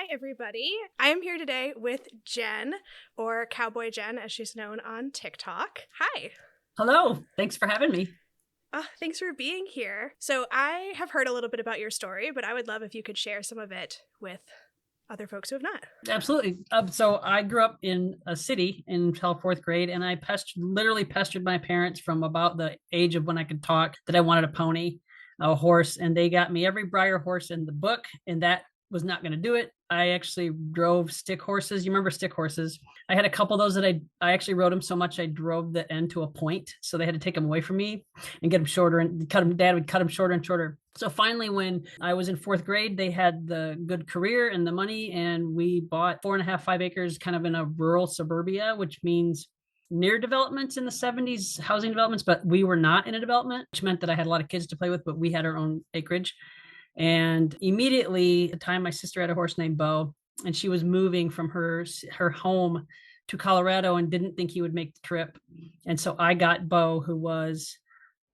Hi, everybody. I am here today with Jen, or Cowboyjen, as she's known on TikTok. Hi. Hello. Thanks for having me. Thanks for being here. So I have heard a little bit about your story, but I would love if you could share some of it with other folks who have not. Absolutely. So I grew up in a city until fourth grade, and I literally pestered my parents from about the age of when I could talk that I wanted a pony, a horse, and they got me every Breyer horse in the book, and that was not going to do it. I actually drove stick horses. You remember stick horses? I had a couple of those that I actually rode them so much I drove the end to a point, so they had to take them away from me and get them shorter and cut them. Dad would cut them shorter and shorter. So finally, when I was in fourth grade, they had the good career and the money, and we bought 4.5, 5 acres, kind of in a rural suburbia, which means near developments in the 70s, housing developments, but we were not in a development, which meant that I had a lot of kids to play with, but we had our own acreage. And immediately, at the time, my sister had a horse named Bo, and she was moving from her home to Colorado and didn't think he would make the trip. And so I got Bo, who was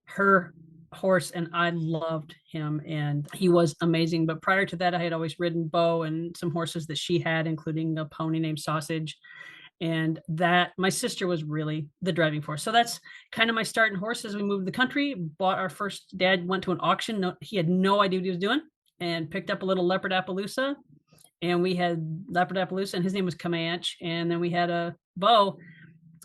her horse, and I loved him, and he was amazing. But prior to that, I had always ridden Bo and some horses that she had, including a pony named Sausage. And that my sister was really the driving force. So that's kind of my start in horses. We moved the country, bought our first. Dad went to an auction. No, he had no idea what he was doing, and picked up a little leopard Appaloosa. And we had leopard Appaloosa, and his name was Comanche. And then we had a Bo,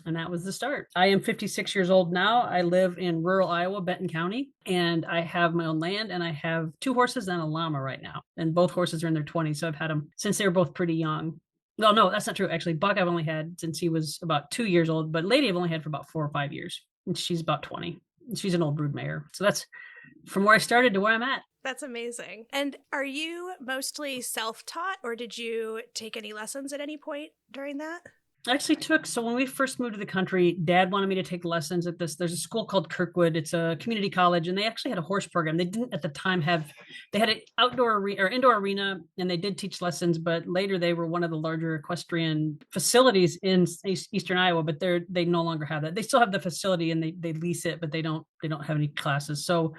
and that was the start. I am 56 years old now. I live in rural Iowa, Benton County, and I have my own land, and I have 2 horses and a llama right now. And both horses are in their 20s. So I've had them since they were both pretty young. Well, no, that's not true. Actually, Buck I've only had since he was about 2 years old, but Lady I've only had for about 4 or 5 years. And she's about 20. She's an old brood mare. So that's from where I started to where I'm at. That's amazing. And are you mostly self-taught, or did you take any lessons at any point during that? I actually so when we first moved to the country, Dad wanted me to take lessons at there's a school called Kirkwood. It's a community college, and they actually had a horse program. They didn't at the time they had an outdoor or indoor arena, and they did teach lessons, but later they were one of the larger equestrian facilities in Eastern Iowa, but they no longer have that. They still have the facility, and they lease it, but they don't have any classes. So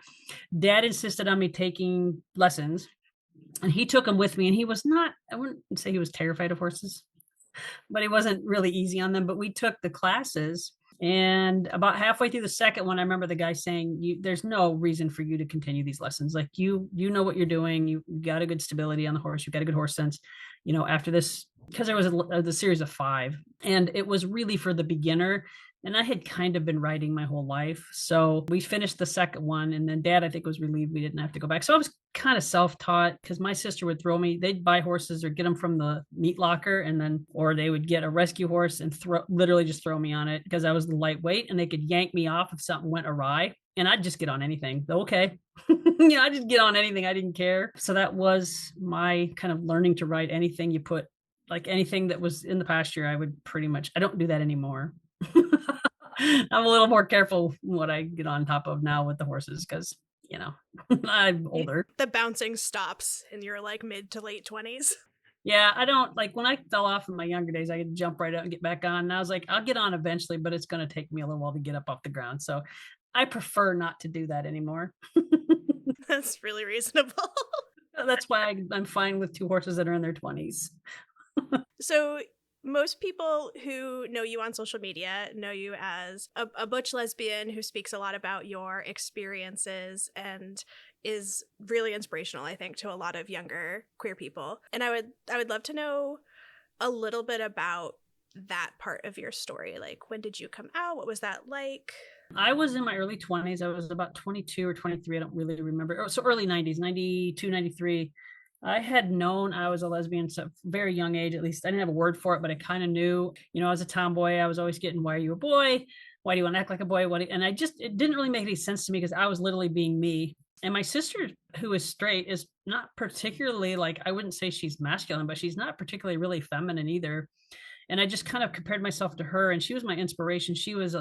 Dad insisted on me taking lessons, and he took them with me, and he was not, I wouldn't say he was terrified of horses, but he wasn't really easy on them. But we took the classes, and about halfway through the second one, I remember the guy saying, there's no reason for you to continue these lessons. Like, you know what you're doing. You got a good stability on the horse. You've got a good horse sense. After this, because there was the series of 5, and it was really for the beginner. And I had kind of been riding my whole life. So we finished the second one, and then Dad, I think, was relieved we didn't have to go back. So I was kind of self-taught, because my sister would they'd buy horses or get them from the meat locker, or they would get a rescue horse and literally just throw me on it, because I was the lightweight, and they could yank me off if something went awry. And I'd just get on anything. Okay. I just get on anything. I didn't care. So that was my kind of learning to ride anything you put, like anything that was in the pasture. I don't do that anymore. I'm a little more careful what I get on top of now with the horses, because I'm older. The bouncing stops in your like mid to late 20s. Yeah, I don't like when I fell off in my younger days, I could jump right out and get back on. And I was like, I'll get on eventually, but it's going to take me a little while to get up off the ground. So I prefer not to do that anymore. That's really reasonable. That's why I'm fine with 2 horses that are in their 20s. So most people who know you on social media know you as a butch lesbian who speaks a lot about your experiences and is really inspirational, I think, to a lot of younger queer people. And I would love to know a little bit about that part of your story. Like, when did you come out? What was that like? I was in my early 20s. I was about 22 or 23. I don't really remember. So early 90s, 92, 93. I had known I was a lesbian at a very young age. At least I didn't have a word for it, but I kind of knew, I was a tomboy. I was always getting, why are you a boy? Why do you want to act like a boy? And it didn't really make any sense to me, because I was literally being me. And my sister, who is straight, is not particularly, like, I wouldn't say she's masculine, but she's not particularly really feminine either. And I just kind of compared myself to her, and she was my inspiration. She's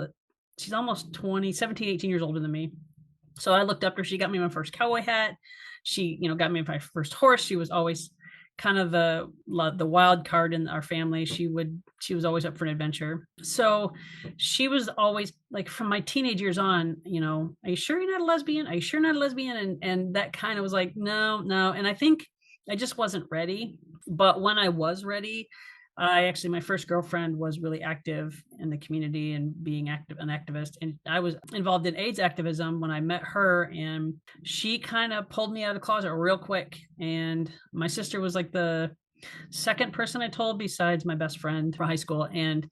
almost 17, 18 years older than me. So I looked up to her. She got me my first cowboy hat. She, got me my first horse. She was always kind of the wild card in our family. She was always up for an adventure. So she was always like, from my teenage years on, are you sure you're not a lesbian? Are you sure you're not a lesbian? And that kind of was like, no. And I think I just wasn't ready. But when I was ready, my first girlfriend was really active in the community and being an activist. And I was involved in AIDS activism when I met her, and she kind of pulled me out of the closet real quick. And my sister was like the second person I told besides my best friend from high school and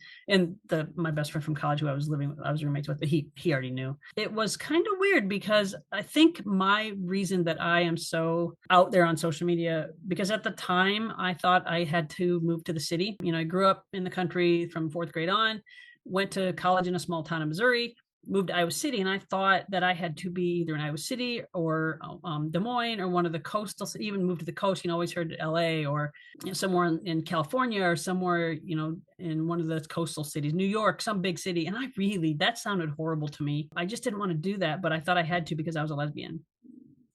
my best friend from college who I was roommates with, but he already knew. It was kind of weird because I think my reason that I am so out there on social media, because at the time I thought I had to move to the city. I grew up in the country from fourth grade on, went to college in a small town in Missouri, moved to Iowa City, and I thought that I had to be either in Iowa City or Des Moines or one of the coastal, even moved to the coast. Always heard LA or somewhere in California or somewhere, in one of the coastal cities, New York, some big city. And that sounded horrible to me. I just didn't want to do that, but I thought I had to because I was a lesbian.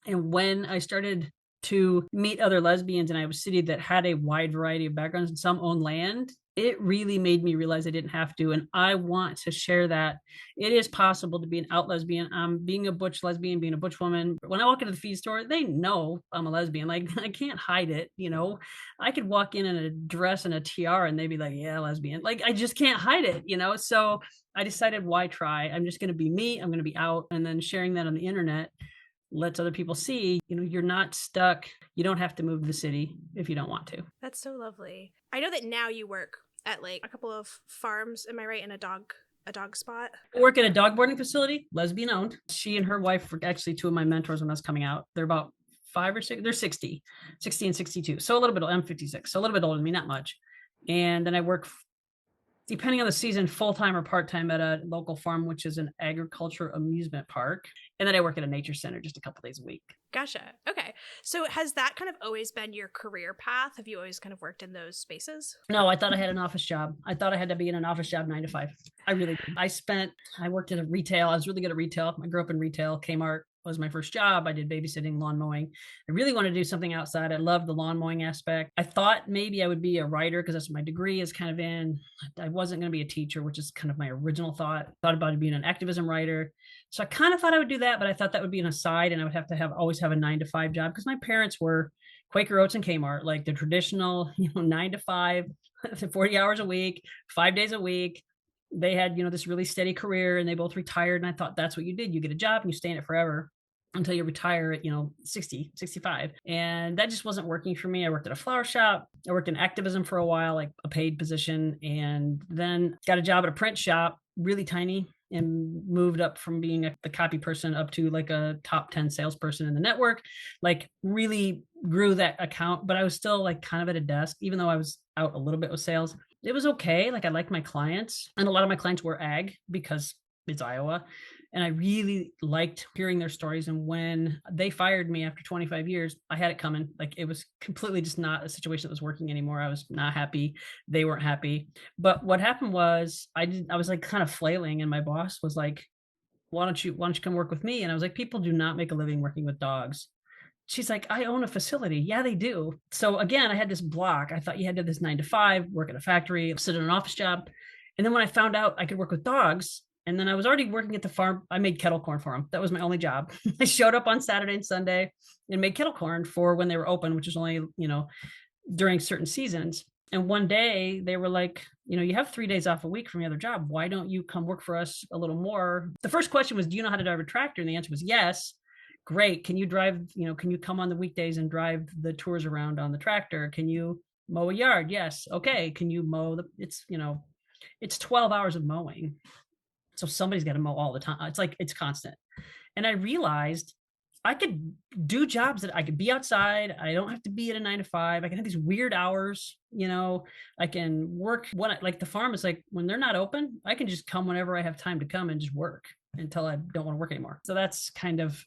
And when I started to meet other lesbians in Iowa City that had a wide variety of backgrounds and some own land, it really made me realize I didn't have to. And I want to share that it is possible to be an out lesbian. Being a butch lesbian, being a butch woman. When I walk into the feed store, they know I'm a lesbian. Like, I can't hide it. I could walk in a dress and a tiara and they'd be like, yeah, lesbian. Like, I just can't hide it, So I decided, why try? I'm just going to be me. I'm going to be out. And then sharing that on the internet lets other people see, you're not stuck. You don't have to move to the city if you don't want to. That's so lovely. I know that now you work at like a couple of farms. Am I right? In a dog spot? I work at a dog boarding facility, lesbian owned. She and her wife were actually two of my mentors when I was coming out. They're about 5 or 6. They're 60 and 62. So a little bit, I'm 56. So a little bit older than me, not much. And then I work, depending on the season, full-time or part-time at a local farm, which is an agriculture amusement park. And then I work at a nature center just a couple days a week. Gotcha. Okay. So has that kind of always been your career path? Have you always kind of worked in those spaces? No, I thought I had an office job. I thought I had to be in an office job 9 to 5. I really did. I worked in retail. I was really good at retail. I grew up in retail. Kmart was my first job. I did babysitting, lawn mowing. I really wanted to do something outside. I loved the lawn mowing aspect. I thought maybe I would be a writer because that's what my degree is kind of in. I wasn't going to be a teacher, which is kind of my original thought. Thought about being an activism writer. So I kind of thought I would do that, but I thought that would be an aside and I would have to always have a 9 to 5 job because my parents were Quaker Oats and Kmart, like the traditional, 9 to 5, 40 hours a week, 5 days a week. They had, this really steady career and they both retired. And I thought that's what you did. You get a job and you stay in it forever until you retire at, 60, 65. And that just wasn't working for me. I worked at a flower shop. I worked in activism for a while, like a paid position, and then got a job at a print shop, really tiny, and moved up from being the copy person up to like a top 10 salesperson in the network, like really grew that account. But I was still like kind of at a desk, even though I was out a little bit with sales. It was okay. Like I liked my clients, and a lot of my clients were ag because it's Iowa. And I really liked hearing their stories. And when they fired me after 25 years, I had it coming. Like it was completely just not a situation that was working anymore. I was not happy. They weren't happy. But what happened was I was like kind of flailing, and my boss was like, why don't you come work with me? And I was like, people do not make a living working with dogs. She's like, I own a facility. Yeah, they do. So again, I had this block. I thought you had to do this 9 to 5, work at a factory, sit in an office job. And then when I found out I could work with dogs, and then I was already working at the farm, I made kettle corn for them. That was my only job. I showed up on Saturday and Sunday and made kettle corn for when they were open, which was only, during certain seasons. And one day they were like, you have 3 days off a week from your other job. Why don't you come work for us a little more? The first question was, do you know how to drive a tractor? And the answer was yes. Great. Can you drive, can you come on the weekdays and drive the tours around on the tractor? Can you mow a yard? Yes. Okay. Can you mow it's 12 hours of mowing. So somebody's got to mow all the time. It's like, it's constant. And I realized I could do jobs that I could be outside. I don't have to be at a 9 to 5. I can have these weird hours, I can work like the farm is like, when they're not open, I can just come whenever I have time to come and just work until I don't want to work anymore. So that's kind of,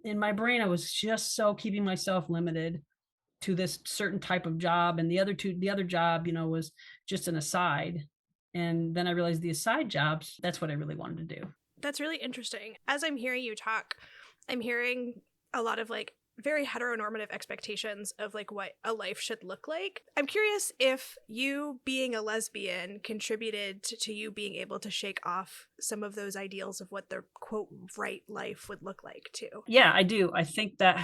in my brain, I was just so keeping myself limited to this certain type of job. And the other job, was just an aside. And then I realized the aside jobs, that's what I really wanted to do. That's really interesting. As I'm hearing you talk, I'm hearing a lot of like very heteronormative expectations of like what a life should look like. I'm curious if you being a lesbian contributed to you being able to shake off some of those ideals of what the quote right life would look like too. Yeah, I do. I think that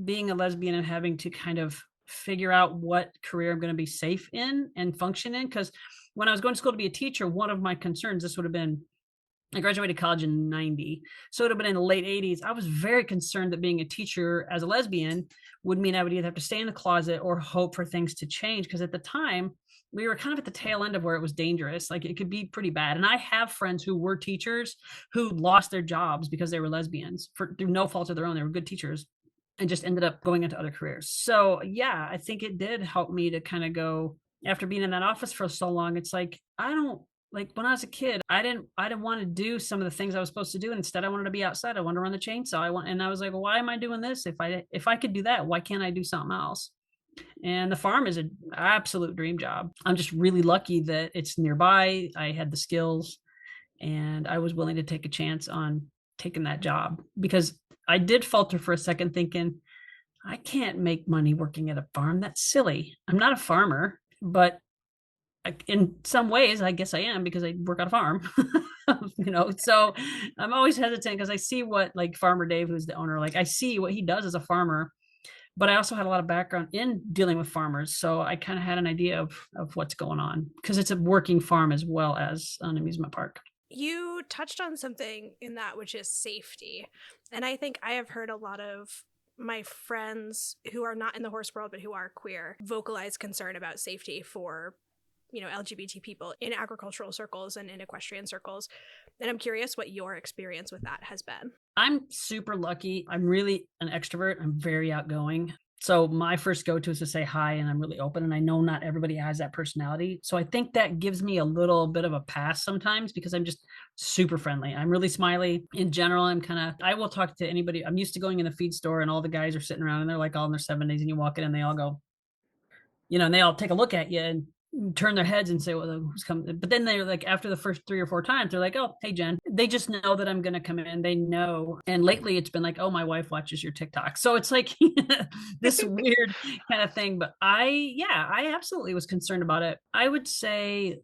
being a lesbian and having to kind of figure out what career I'm going to be safe in and function in, because when I was going to school to be a teacher, one of my concerns, this would have been, I graduated college in 90. So it would have been in the late 80s. I was very concerned that being a teacher as a lesbian would mean I would either have to stay in the closet or hope for things to change. Because at the time, we were kind of at the tail end of where it was dangerous. Like it could be pretty bad. And I have friends who were teachers who lost their jobs because they were lesbians through no fault of their own. They were good teachers and just ended up going into other careers. So yeah, I think it did help me to kind of go, after being in that office for so long, it's like, I don't, like when I was a kid, I didn't want to do some of the things I was supposed to do. Instead, I wanted to be outside. I wanted to run the chainsaw. And I was like, well, why am I doing this? If I could do that, why can't I do something else? And the farm is an absolute dream job. I'm just really lucky that it's nearby. I had the skills and I was willing to take a chance on taking that job, because I did falter for a second thinking, I can't make money working at a farm. That's silly. I'm not a farmer, but in some ways, I guess I am, because I work on a farm, so I'm always hesitant because I see what like Farmer Dave, who's the owner, like I see what he does as a farmer, but I also had a lot of background in dealing with farmers. So I kind of had an idea of what's going on, because it's a working farm as well as an amusement park. You touched on something in that, which is safety. And I think I have heard a lot of my friends who are not in the horse world, but who are queer, vocalize concern about safety for, LGBT people in agricultural circles and in equestrian circles. And I'm curious what your experience with that has been. I'm super lucky. I'm really an extrovert. I'm very outgoing. So my first go-to is to say hi, and I'm really open. And I know not everybody has that personality. So I think that gives me a little bit of a pass sometimes, because I'm just super friendly. I'm really smiley. In general, I will talk to anybody. I'm used to going in the feed store and all the guys are sitting around and they're like all in their 70s, and you walk in and they all go, and they all take a look at you and turn their heads and say, well, who's coming? But then they're like, after the first 3 or 4 times, they're like, oh, hey, Jen. They just know that I'm going to come in. They know. And lately it's been like, oh, my wife watches your TikTok. So it's like this weird kind of thing. But I absolutely was concerned about it. I would say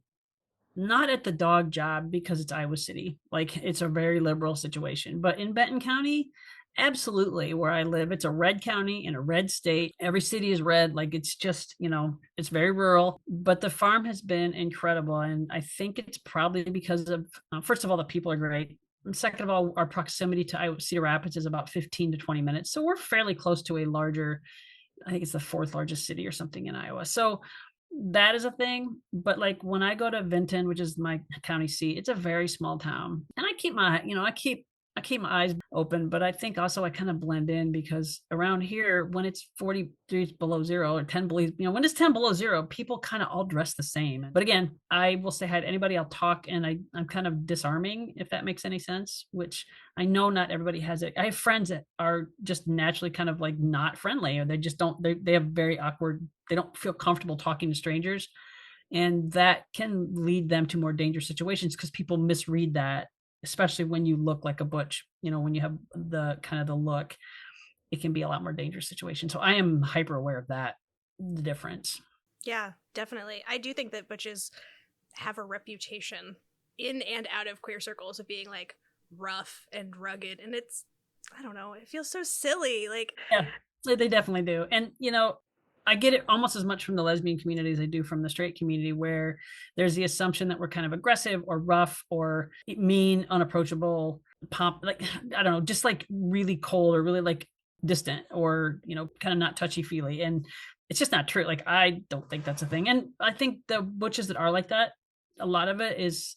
not at the dog job, because it's Iowa City. Like it's a very liberal situation. But in Benton County, absolutely, where I live, it's a red county in a red state. Every city is red. Like it's just, it's very rural, but the farm has been incredible. And I think it's probably because of, first of all, the people are great. And second of all, our proximity to Cedar Rapids is about 15 to 20 minutes. So we're fairly close to a larger, I think it's the 4th largest city or something in Iowa. So that is a thing. But like when I go to Vinton, which is my county seat, it's a very small town. And I keep I keep my eyes open, but I think also I kind of blend in, because around here, when it's 40 degrees below zero or 10 below, when it's 10 below zero, people kind of all dress the same. But again, I will say hi to anybody, I'll talk, and I'm kind of disarming, if that makes any sense, which I know not everybody has it. I have friends that are just naturally kind of like not friendly, or they just don't, they have very awkward, they don't feel comfortable talking to strangers. And that can lead them to more dangerous situations, because people misread that, especially when you look like a butch, when you have the kind of the look, it can be a lot more dangerous situation. So I am hyper aware of that, the difference. Yeah, definitely. I do think that butches have a reputation in and out of queer circles of being like rough and rugged. And I don't know, it feels so silly. Like, yeah, they definitely do. And, I get it almost as much from the lesbian community as I do from the straight community, where there's the assumption that we're kind of aggressive or rough or mean, unapproachable, like, I don't know, just like really cold or really like distant, or, kind of not touchy feely. And it's just not true. Like, I don't think that's a thing. And I think the butches that are like that, a lot of it is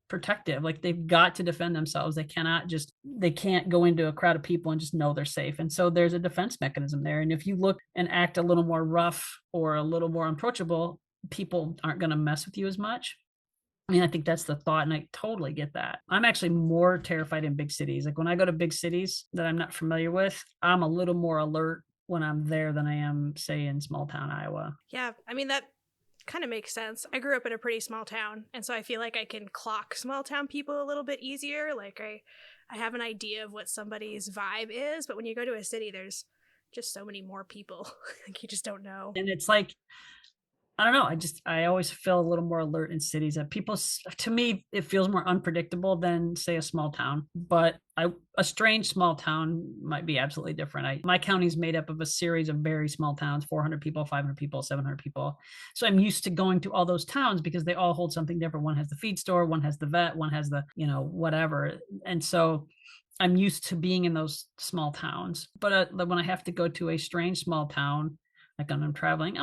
protective. Like they've got to defend themselves. They can't go into a crowd of people and just know they're safe. And so there's a defense mechanism there. And if you look and act a little more rough or a little more unapproachable, people aren't going to mess with you as much. I mean, I think that's the thought, and I totally get that. I'm actually more terrified in big cities. Like when I go to big cities that I'm not familiar with, I'm a little more alert when I'm there than I am, say, in small town Iowa. Yeah, I mean, that kind of makes sense. I grew up in a pretty small town, and so I feel like I can clock small town people a little bit easier. Like I have an idea of what somebody's vibe is, but when you go to a city, there's just so many more people. Like you just don't know. And it's like, I don't know. I always feel a little more alert in cities that people, to me, it feels more unpredictable than say a small town, but a strange small town might be absolutely different. My county is made up of a series of very small towns, 400 people, 500 people, 700 people. So I'm used to going to all those towns because they all hold something different. One has the feed store, one has the vet, one has the, whatever. And so I'm used to being in those small towns, but when I have to go to a strange small town, like when I'm traveling,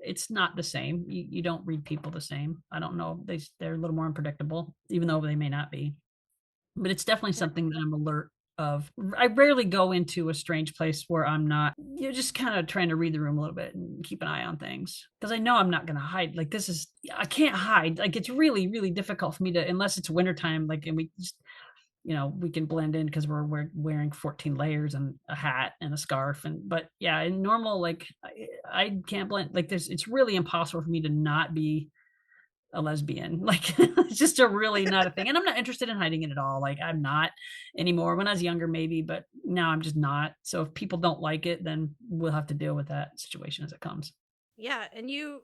it's not the same. You don't read people the same. I don't know. They're a little more unpredictable, even though they may not be. But it's definitely something that I'm alert of. I rarely go into a strange place where I'm not, just kind of trying to read the room a little bit and keep an eye on things. Because I know I'm not going to hide. Like I can't hide. Like it's really, really difficult for me to, unless it's wintertime, like, and we just, we can blend in because we're wearing 14 layers and a hat and a scarf. But yeah, in normal, like I can't blend, like it's really impossible for me to not be a lesbian. Like it's just a really not a thing. And I'm not interested in hiding it at all. Like I'm not anymore. When I was younger, maybe, but now I'm just not. So if people don't like it, then we'll have to deal with that situation as it comes. Yeah, and you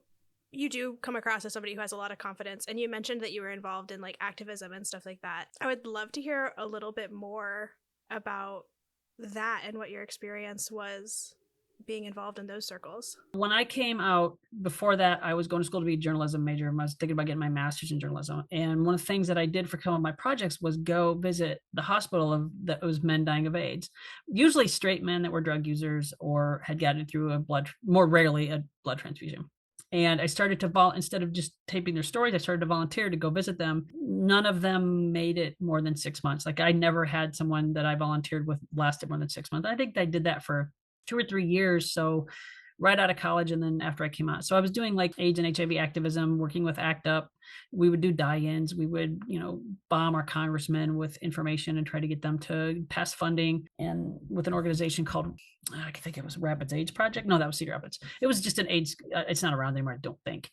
do come across as somebody who has a lot of confidence, and you mentioned that you were involved in like activism and stuff like that. I would love to hear a little bit more about that and what your experience was being involved in those circles. When I came out, before that, I was going to school to be a journalism major. I was thinking about getting my master's in journalism. And one of the things that I did for some of my projects was go visit the hospital that was men dying of AIDS, usually straight men that were drug users or had gotten through more rarely a blood transfusion. And I started to instead of just taping their stories, I started to volunteer to go visit them. None of them made it more than 6 months. Like I never had someone that I volunteered with lasted more than 6 months. I think I did that for 2 or 3 years. So right out of college and then after I came out. So I was doing like AIDS and HIV activism, working with ACT UP. We would do die-ins. We would, bomb our congressmen with information and try to get them to pass funding. And with an organization called, I think it was Rapids AIDS Project. No, that was Cedar Rapids. It was just an AIDS, it's not around anymore, I don't think.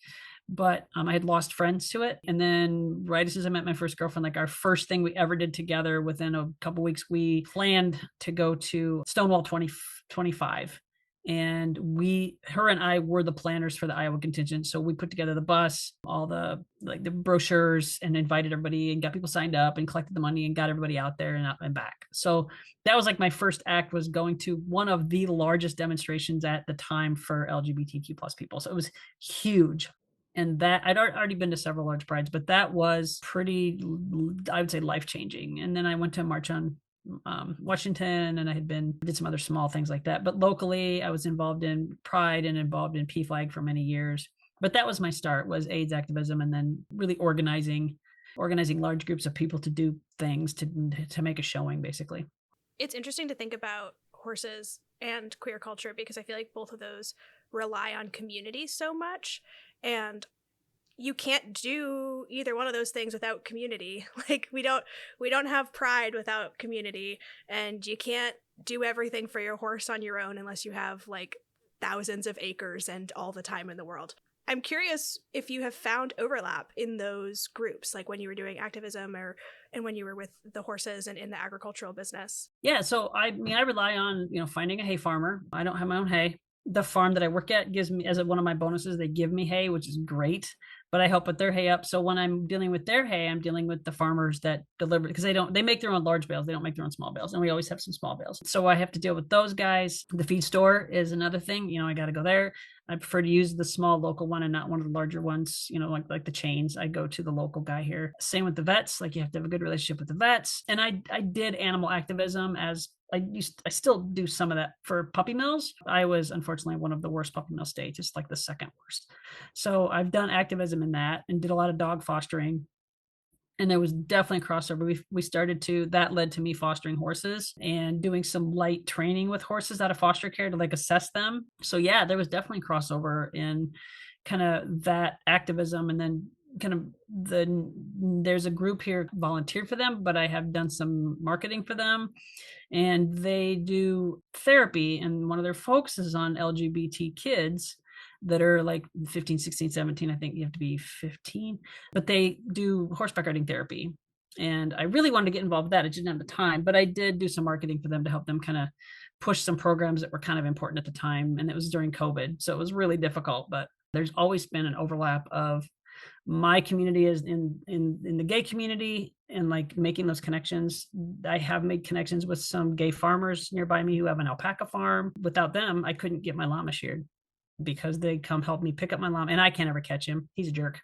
But I had lost friends to it. And then right as soon as I met my first girlfriend, like our first thing we ever did together within a couple weeks, we planned to go to Stonewall 2025. And her and I were the planners for the Iowa contingent. So we put together the bus, all the brochures, and invited everybody and got people signed up and collected the money and got everybody out there and back. So that was like my first act, was going to one of the largest demonstrations at the time for LGBTQ plus people. So it was huge. And that I'd already been to several large prides, but that was pretty, I would say, life-changing. And then I went to a march on Washington, and I did some other small things like that. But locally, I was involved in Pride and involved in PFLAG for many years. But that was my start, was AIDS activism, and then really organizing large groups of people to do things to make a showing, basically. It's interesting to think about horses and queer culture because I feel like both of those rely on community so much, and you can't do either one of those things without community. Like we don't have pride without community, and you can't do everything for your horse on your own unless you have like thousands of acres and all the time in the world. I'm curious if you have found overlap in those groups, like when you were doing activism and when you were with the horses and in the agricultural business. Yeah, so I rely on, finding a hay farmer. I don't have my own hay. The farm that I work at gives me, as one of my bonuses, they give me hay, which is great, but I help put their hay up. So when I'm dealing with their hay, I'm dealing with the farmers that deliver, because they make their own large bales. They don't make their own small bales. And we always have some small bales. So I have to deal with those guys. The feed store is another thing. I got to go there. I prefer to use the small local one and not one of the larger ones, like the chains. I go to the local guy here. Same with the vets. Like you have to have a good relationship with the vets. And I did animal activism as I still do some of that for puppy mills. I was unfortunately one of the worst puppy mill states. It's like the second worst. So I've done activism in that and did a lot of dog fostering. And there was definitely a crossover. That led to me fostering horses and doing some light training with horses out of foster care to like assess them. So yeah, there was definitely crossover in kind of that activism. And then kind of there's a group here volunteered for them, but I have done some marketing for them, and they do therapy, and one of their focuses on LGBT kids that are like 15, 16, 17. I think you have to be 15, but they do horseback riding therapy. And I really wanted to get involved with that. I didn't have the time, but I did do some marketing for them to help them kind of push some programs that were kind of important at the time. And it was during COVID. So it was really difficult, but there's always been an overlap of my community is in the gay community and like making those connections. I have made connections with some gay farmers nearby me who have an alpaca farm. Without them, I couldn't get my llama sheared because they come help me pick up my llama, and I can't ever catch him. He's a jerk.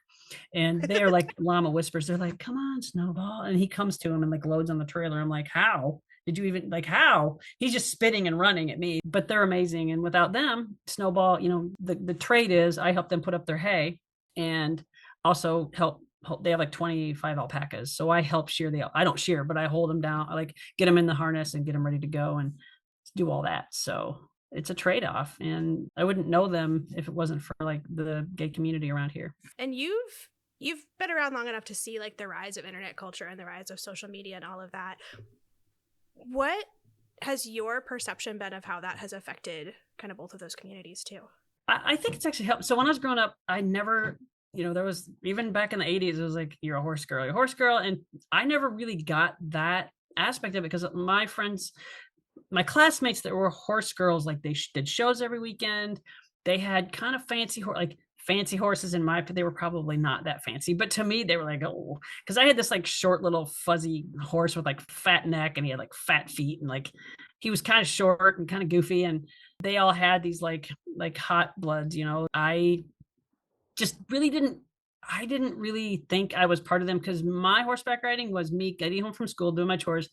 And they're like llama whispers. They're like, come on, Snowball. And he comes to him and like loads on the trailer. I'm like, how? Did you even like how? He's just spitting and running at me, but they're amazing. And without them, Snowball, the trade is I help them put up their hay and also help they have like 25 alpacas. So I help shear I don't shear, but I hold them down. I like get them in the harness and get them ready to go and do all that. So it's a trade-off, and I wouldn't know them if it wasn't for like the gay community around here. And you've been around long enough to see like the rise of internet culture and the rise of social media and all of that. What has your perception been of how that has affected kind of both of those communities too? I think it's actually helped. So when I was growing up, I never, there was, even back in the 80s, it was like, you're a horse girl, you're a horse girl. And I never really got that aspect of it because my friends, my classmates that were horse girls, like they did shows every weekend. They had kind of fancy horses in they were probably not that fancy, but to me they were like, oh, because I had this like short little fuzzy horse with like fat neck and he had like fat feet and like he was kind of short and kind of goofy, and they all had these like hot bloods. I just really didn't really think I was part of them because my horseback riding was me getting home from school, doing my chores.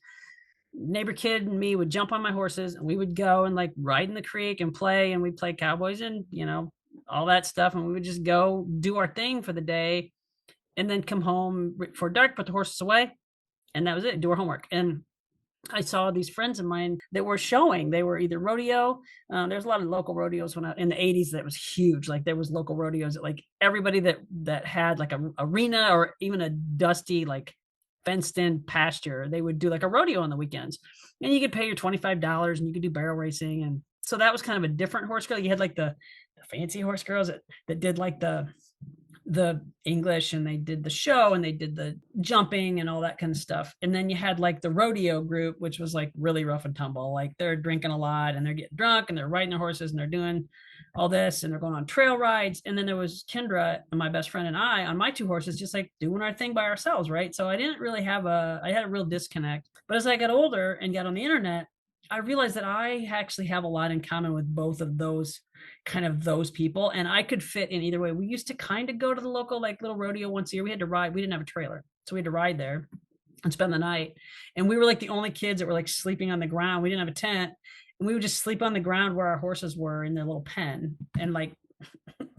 Neighbor kid and me would jump on my horses and we would go and like ride in the creek and play, and we'd play Cowboyjen, all that stuff, and we would just go do our thing for the day and then come home before dark, put the horses away, and that was it, do our homework. And I saw these friends of mine that were showing. They were either rodeo. There's a lot of local rodeos in the 80s that was huge. Like there was local rodeos that like everybody that had like a arena or even a dusty like fenced in pasture, they would do like a rodeo on the weekends, and you could pay your $25 and you could do barrel racing. And so that was kind of a different horse girl. You had like the fancy horse girls that did like the English, and they did the show and they did the jumping and all that kind of stuff. And then you had like the rodeo group, which was like really rough and tumble. Like they're drinking a lot and they're getting drunk and they're riding their horses and they're doing all this and they're going on trail rides. And then there was Kendra and my best friend and I on my two horses, just like doing our thing by ourselves. Right. So I didn't really I had a real disconnect. But as I got older and got on the internet, I realized that I actually have a lot in common with both of those people, and I could fit in either way. We used to kind of go to the local like little rodeo once a year. We had to ride. We didn't have a trailer, so we had to ride there and spend the night. And we were like the only kids that were like sleeping on the ground. We didn't have a tent, and we would just sleep on the ground where our horses were in their little pen. And like,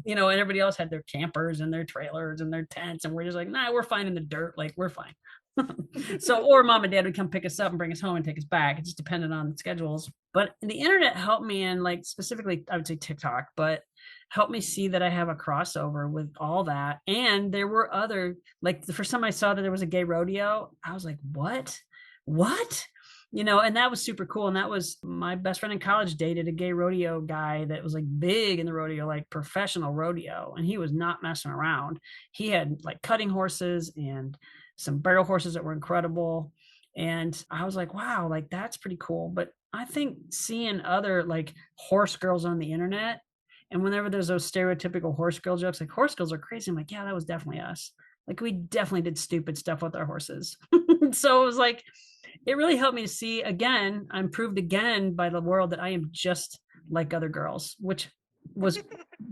and everybody else had their campers and their trailers and their tents, and we're just like, nah, we're fine in the dirt. Like we're fine. So, or mom and dad would come pick us up and bring us home and take us back. It just depended on the schedules. But the internet helped me, and like specifically, I would say TikTok, but helped me see that I have a crossover with all that. And there were other, like the first time I saw that there was a gay rodeo, I was like, what? And that was super cool. And that was my best friend in college dated a gay rodeo guy that was like big in the rodeo, like professional rodeo. And he was not messing around. He had like cutting horses and some barrel horses that were incredible. And I was like, wow, like that's pretty cool. But I think seeing other like horse girls on the internet, and whenever there's those stereotypical horse girl jokes, like horse girls are crazy, I'm like, yeah, that was definitely us. Like we definitely did stupid stuff with our horses. So it was like, it really helped me to see again, I'm proved again by the world that I am just like other girls, which was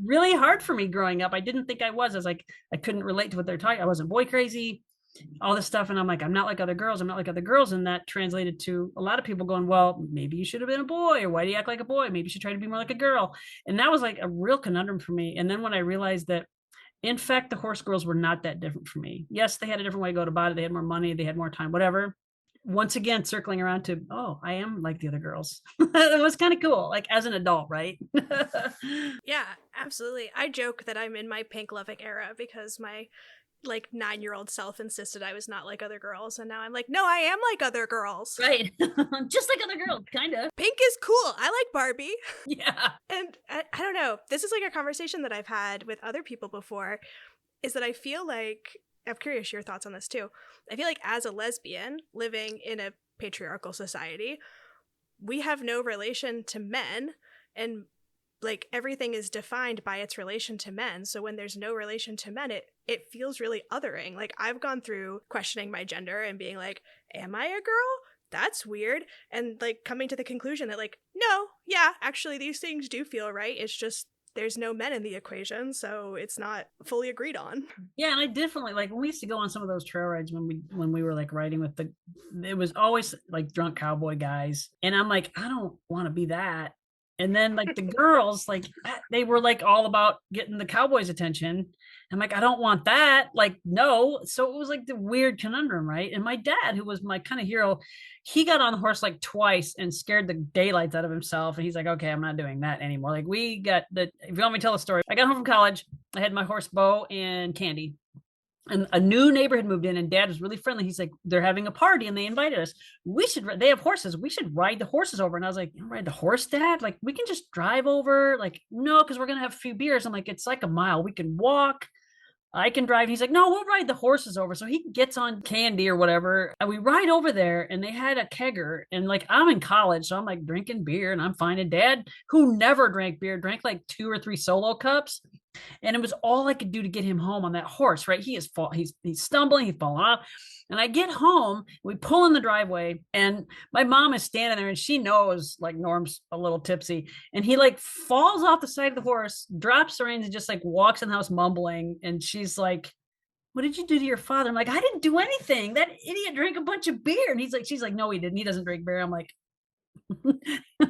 really hard for me growing up. I didn't think I was. I was like, I couldn't relate to what they're talking. I wasn't boy crazy, all this stuff. And I'm like, I'm not like other girls. I'm not like other girls. And that translated to a lot of people going, well, maybe you should have been a boy, or why do you act like a boy? Maybe you should try to be more like a girl. And that was like a real conundrum for me. And then when I realized that, in fact, the horse girls were not that different for me. Yes, they had a different way to go about it. They had more money. They had more time, whatever. Once again, circling around to, oh, I am like the other girls. It was kind of cool, like as an adult, right? Yeah, absolutely. I joke that I'm in my pink loving era because my like 9-year-old self insisted I was not like other girls, and now I'm like, no, I am like other girls. Right. Just like other girls, kind of. Pink is cool. I like Barbie. Yeah. And I don't know, this is like a conversation that I've had with other people before, is that I feel like, I'm curious your thoughts on this too. I feel like as a lesbian living in a patriarchal society, we have no relation to men, and like everything is defined by its relation to men. So when there's no relation to men, it feels really othering. Like I've gone through questioning my gender and being like, am I a girl? That's weird. And like coming to the conclusion that like, no, yeah, actually these things do feel right. It's just there's no men in the equation, so it's not fully agreed on. Yeah, and I definitely like when we used to go on some of those trail rides when we were like riding with the, it was always like drunk cowboy guys, and I'm like, I don't want to be that. And then like the girls, like they were like all about getting the cowboys' attention. I'm like, I don't want that. Like, no. So it was like the weird conundrum, right? And my dad, who was my kind of hero, he got on the horse like twice and scared the daylights out of himself. And he's like, okay, I'm not doing that anymore. Like we got the, if you want me to tell the story, I got home from college. I had my horse Bo and Candy. And a new neighbor had moved in, and Dad was really friendly. He's like, they're having a party and they invited us. We should, they have horses. We should ride the horses over. And I was like, you ride the horse, Dad? Like, we can just drive over. Like, no, because we're going to have a few beers. I'm like, it's like a mile. We can walk. I can drive. He's like, no, we'll ride the horses over. So he gets on Candy or whatever. And we ride over there, and they had a kegger. And like, I'm in college, so I'm like drinking beer and I'm fine. And Dad, who never drank beer, drank like 2 or 3 solo cups. And it was all I could do to get him home on that horse, right? He's stumbling, he's falling off. And I get home, we pull in the driveway, and my mom is standing there, and she knows like Norm's a little tipsy. And he like falls off the side of the horse, drops the reins, and just like walks in the house mumbling. And she's like, what did you do to your father? I'm like, I didn't do anything. That idiot drank a bunch of beer. And she's like, no, he didn't. He doesn't drink beer. I'm like,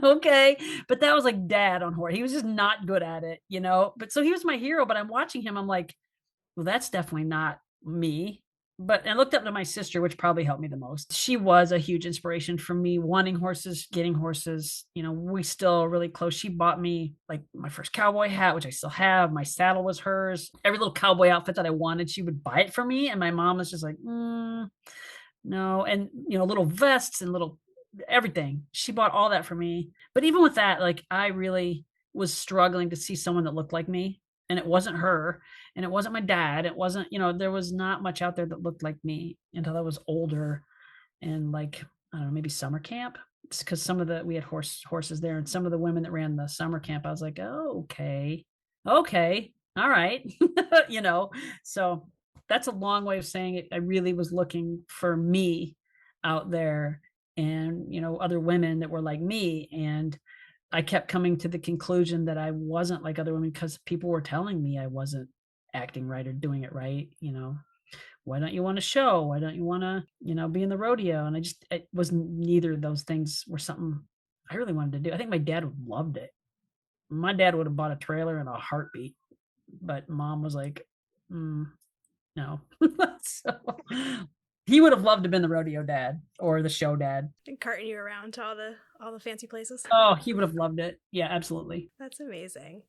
okay. But that was like Dad on horse. He was just not good at it, you know? But so he was my hero, but I'm watching him. I'm like, well, that's definitely not me. But I looked up to my sister, which probably helped me the most. She was a huge inspiration for me wanting horses, getting horses. You know, we still really close. She bought me like my first cowboy hat, which I still have. My saddle was hers. Every little cowboy outfit that I wanted, she would buy it for me. And my mom was just like, no. And, you know, little vests and little everything. She bought all that for me. But even with that, like I really was struggling to see someone that looked like me. And it wasn't her. And it wasn't my dad. It wasn't, you know, there was not much out there that looked like me until I was older and like, I don't know, maybe summer camp. It's because we had horses there, and some of the women that ran the summer camp, I was like, oh, okay. Okay. All right. You know, so that's a long way of saying it. I really was looking for me out there and, you know, other women that were like me. And I kept coming to the conclusion that I wasn't like other women because people were telling me I wasn't acting right or doing it right. You know, why don't you want to show? Why don't you want to, you know, be in the rodeo? And it was neither of those things were something I really wanted to do. I think my dad loved it. My dad would have bought a trailer in a heartbeat, but mom was like, no. So he would have loved to have been the rodeo dad or the show dad. And carting you around to all the fancy places. Oh, he would have loved it. Yeah, absolutely. That's amazing.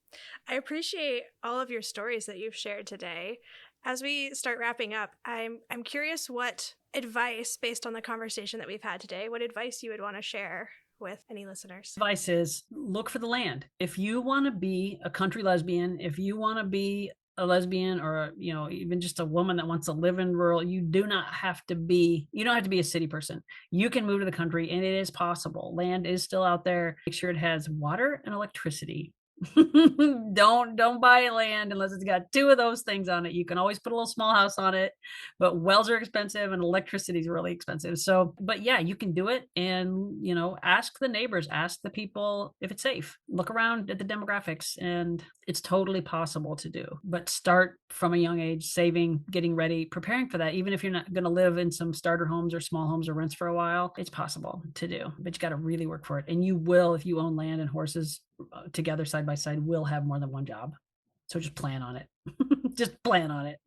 I appreciate all of your stories that you've shared today. As we start wrapping up, I'm curious what advice, based on the conversation that we've had today, what advice you would want to share with any listeners. Advice is look for the land. If you want to be a country lesbian, if you want to be a lesbian or, you know, even just a woman that wants to live in rural, you don't have to be a city person. You can move to the country, and it is possible. Land is still out there. Make sure it has water and electricity. Don't buy land unless it's got 2 of those things on it. You can always put a little small house on it, but wells are expensive and electricity is really expensive. So, but yeah, you can do it. And, you know, ask the neighbors, ask the people if it's safe. Look around at the demographics, and it's totally possible to do. But start from a young age, saving, getting ready, preparing for that. Even if you're not going to live in some starter homes or small homes or rents for a while, it's possible to do, but you got to really work for it. And you will, if you own land and horses together side by side, will have more than one job. So just plan on it. Just plan on it.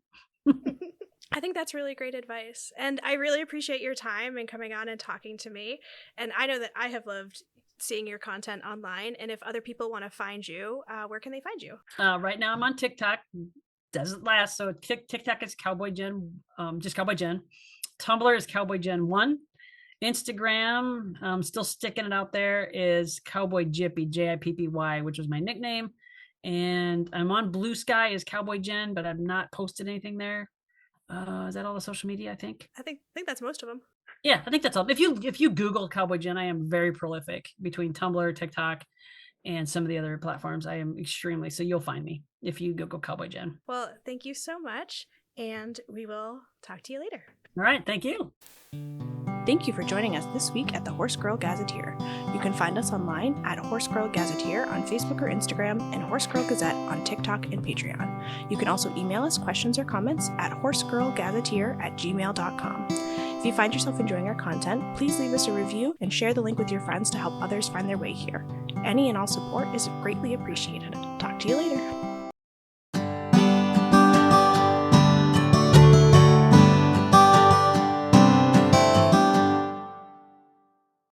I think that's really great advice. And I really appreciate your time and coming on and talking to me. And I know that I have loved seeing your content online. And if other people want to find you, where can they find you? Right now I'm on TikTok. Doesn't last. So TikTok is Cowboyjen, just Cowboyjen. Tumblr is Cowboyjen1. Instagram, still sticking it out there, is Cowboy Jippy, Jippy, which was my nickname. And I'm on Blue Sky as Cowboyjen, but I've not posted anything there. Is that all the social media? I think. I think that's most of them. Yeah, I think that's all. If you Google Cowboyjen, I am very prolific between Tumblr, TikTok, and some of the other platforms. I am extremely, so you'll find me if you Google Cowboyjen. Well, thank you so much, and we will talk to you later. All right, thank you. Thank you for joining us this week at the Horse Girl Gazetteer. You can find us online at Horse Girl Gazetteer on Facebook or Instagram and Horse Girl Gazette on TikTok and Patreon. You can also email us questions or comments at horsegirlgazetteer@gmail.com. If you find yourself enjoying our content, please leave us a review and share the link with your friends to help others find their way here. Any and all support is greatly appreciated. Talk to you later.